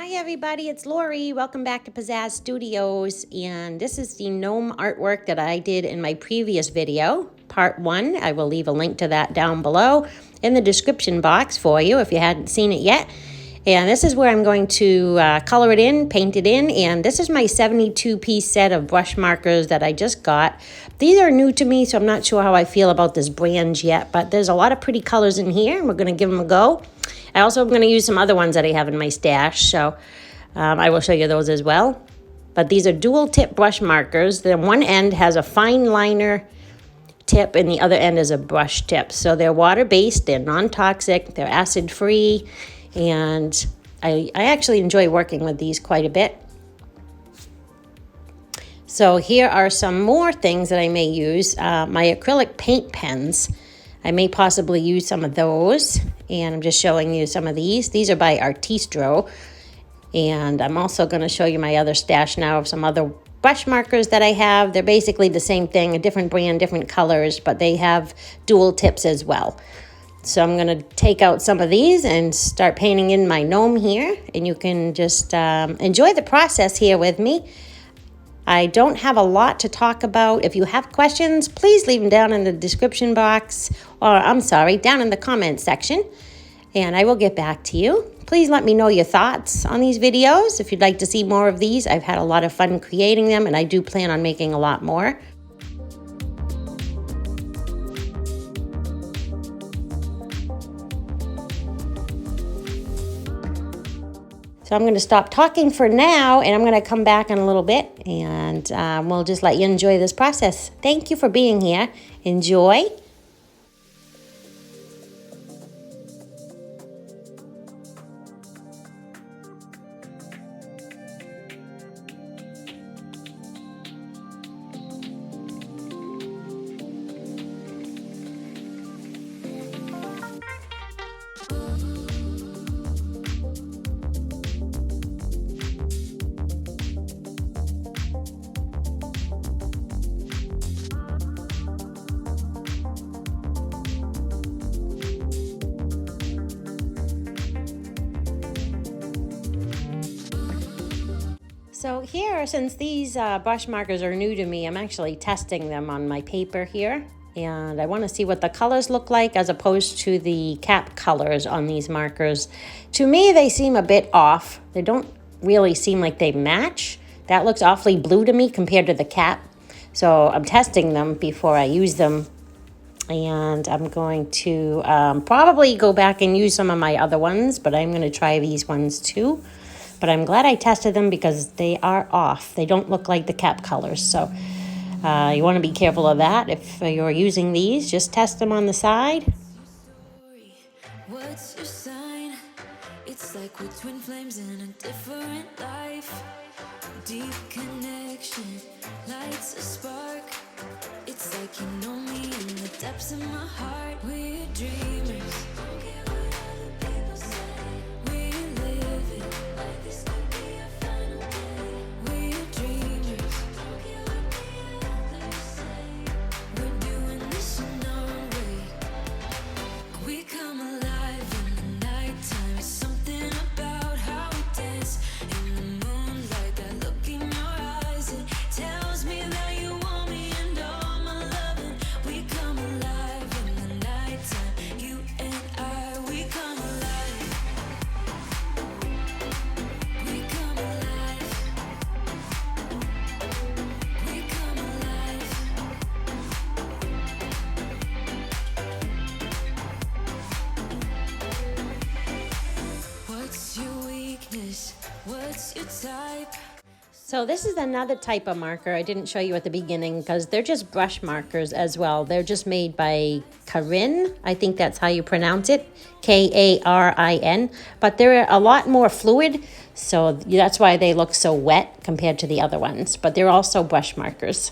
Hi everybody, it's Lori. Welcome back to Pizzazz Studios, and this is the gnome artwork that I did in my previous video, part 1. I will leave a link to that down below in the description box for you if you hadn't seen it yet. And this is where I'm going to color it in, paint it in, and this is my 72-piece set of brush markers that I just got. These are new to me, so I'm not sure how I feel about this brand yet, but there's a lot of pretty colors in here, and we're going to give them a go. I also am going to use some other ones that I have in my stash, so I will show you those as well. But these are dual tip brush markers. The one end has a fine liner tip and the other end is a brush tip. So they're water-based, they're non-toxic, they're acid-free, and I actually enjoy working with these quite a bit. So here are some more things that I may use. My acrylic paint pens. I may possibly use some of those, and I'm just showing you some of these. These are by Artistro, and I'm also going to show you my other stash now of some other brush markers that I have. They're basically the same thing, a different brand, different colors, but they have dual tips as well. So I'm going to take out some of these and start painting in my gnome here, and you can just enjoy the process here with me. I don't have a lot to talk about. If you have questions, please leave them down in the description box, or I'm sorry, down in the comment section, and I will get back to you. Please let me know your thoughts on these videos. If you'd like to see more of these, I've had a lot of fun creating them, and I do plan on making a lot more. So I'm going to stop talking for now, and I'm going to come back in a little bit, and we'll just let you enjoy this process. Thank you for being here. Enjoy. So here, since these brush markers are new to me, I'm actually testing them on my paper here. And I want to see what the colors look like as opposed to the cap colors on these markers. To me, they seem a bit off. They don't really seem like they match. That looks awfully blue to me compared to the cap. So I'm testing them before I use them. And I'm going to probably go back and use some of my other ones, but I'm going to try these ones too. But I'm glad I tested them because they are off. They don't look like the cap colors. So you want to be careful of that. If you're using these, just test them on the side. What's your sign? It's like we're twin flames in a different life. Deep connection lights a spark. It's like you know me in the depths of my heart. We're dreamers. Don't care what other people say. We live it like this could be our final day. We're dreamers. Don't care what the others say. We're doing this in our way. We come alive in the nighttime. Something about how we dance in the moonlight. That look in your eyes, it tells me that you want me and all my loving. We come alive in the nighttime. You and I, we come alive. We come alive. We come alive. What's your weakness? What's your type? So this is another type of marker I didn't show you at the beginning because they're just brush markers as well. They're just made by Karin. I think that's how you pronounce it. Karin. But they're a lot more fluid, so that's why they look so wet compared to the other ones. But they're also brush markers.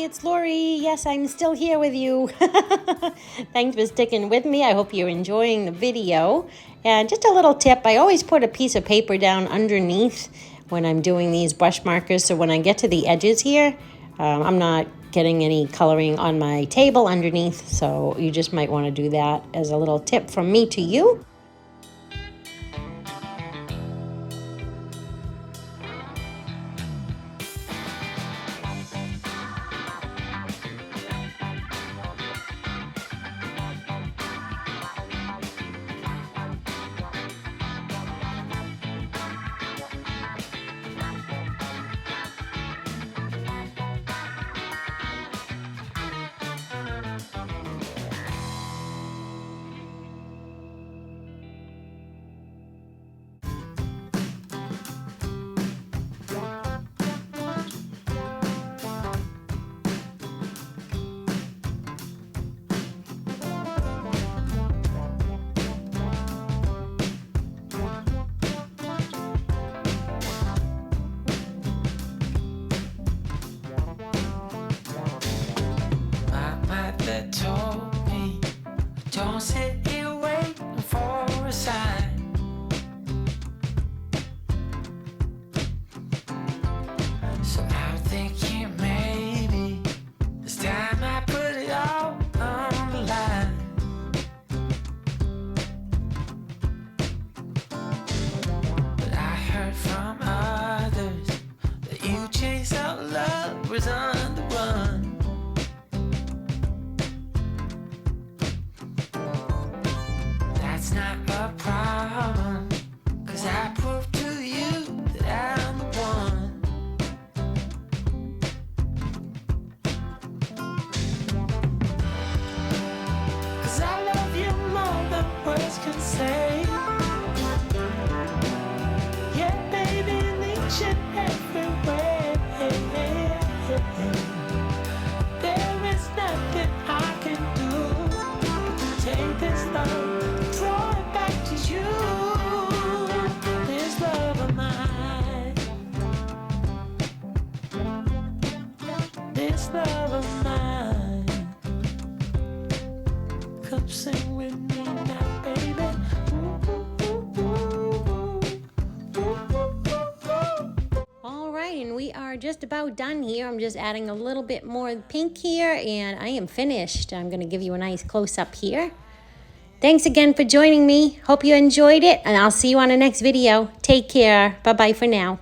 it's Lori. Yes, I'm still here with you. Thanks for sticking with me. I hope you're enjoying the video. And just a little tip, I always put a piece of paper down underneath when I'm doing these brush markers, so when I get to the edges here, I'm not getting any coloring on my table underneath, so you just might want to do that as a little tip from me to you. Don't sit here waiting for a sign. So I'm thinking maybe it's time I put it all on the line. But I heard from others that you chase out love was on the run. That's not a problem, 'cause I proved to you that I'm the one. 'Cause I love you more than words can say. Yeah, baby, in each and every way. There is nothing I can do but to take this love, draw it back to you. This love of mine, this love of mine. Come sing with me now, baby. All right, and we are just about done here. I'm just adding a little bit more pink here, and I am finished. I'm going to give you a nice close-up here. Thanks again for joining me. Hope you enjoyed it, and I'll see you on the next video. Take care. Bye-bye for now.